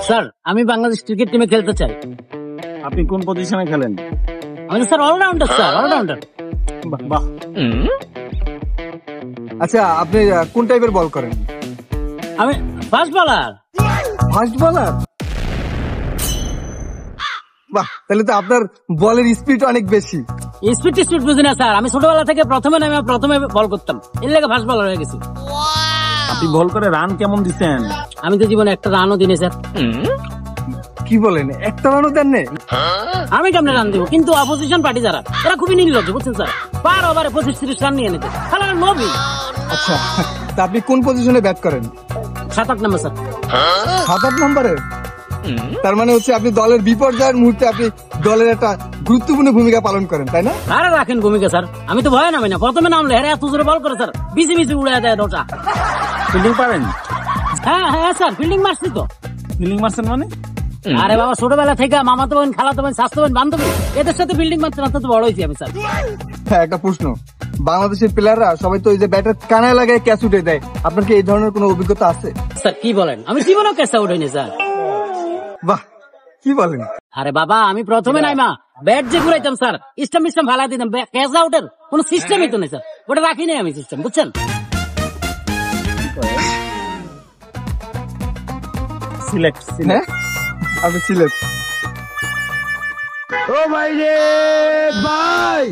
Sir আমি Bangladesh cricket টিমে খেলতে চাই। আপনি কোন পজিশনে খেলেন? আমি স্যার অলরাউন্ডার, স্যার অলরাউন্ডার। বাহ। আচ্ছা, আপনি কোন টাইপের বল করেন? আমি ফাস্ট বলার। Fast bowler? বাহ, তাহলে তো আপনার বলের স্পিড অনেক বেশি। স্পিড বুঝি না স্যার, আমি ছোটবেলা থেকে প্রথমে বল করতাম, এর লেগে ফাস্ট বলার হয়ে গেছি। আপনি বল করে রান কেমন দিচ্ছেন? আমি তো জীবনে একটা রানও দিনে স্যার। কি বলেন, একটা রানও দেন নেই? আমি কেমনে রান দিব? কিন্তু অপোজিশন পার্টি যারা, এরা খুবই নির্লজ্জ, বুঝছেন স্যার। পার ওভারে 25-30 রান নিয়ে নিতে খেলা নবী। আচ্ছা, তা আপনি কোন পজিশনে ব্যাট করেন? 7-8 নম্বর স্যার। 7-8 নম্বরে? তার মানে হচ্ছে আপনি দলের বিপর্যয়ের মুহূর্তে আপনি দলের একটা গুরুত্বপূর্ণ ভূমিকা পালন করেন, তাই না? আরে রাখেন ভূমিকা স্যার, আমি তো ভয় নামি না। প্রথমে নামলে হ্যাঁ এত জোরে বল করে স্যার, বিসি উড়ে দেয় দোটা। ফিল্ডিং পারেন? হ্যাঁ স্যার, ফিল্ডিং মারছি তো। ফিল্ডিং মারছেন মানে? আরে বাবা, ছোটবেলা থেকে মামাতো বোন, খালাতো বোন, স্বাস্থ্য বোন, বান্ধবী, এদের সাথে ফিল্ডিং মারতে মারতে তো বড় হয়েছি আমি স্যার। হ্যাঁ, একটা প্রশ্ন, বাংলাদেশের প্লেয়াররা সবাই তো এই যে ব্যাটের কানায় লাগায় ক্যাচ উঠে দেয়, আপনার কি এই ধরনের কোনো অভিজ্ঞতা আছে? স্যার কি বলেন, আমি জীবনেও ক্যাচ আউট হইনি স্যার। বাহ, কি বলেন? আরে বাবা, আমি প্রথমে নাইমা ব্যাট যে ঘুরাইতাম স্যার, স্টাম্প ফালাই দিতাম, ক্যাচ আউটের কোনো সিস্টেমই তো নেই স্যার, ওটা রাখি নাই আমি সিস্টেম, বুঝছেন? সিলেক্ট। হ্যাঁ, আপনি ছিলেন। ও ভাই রে ভাই,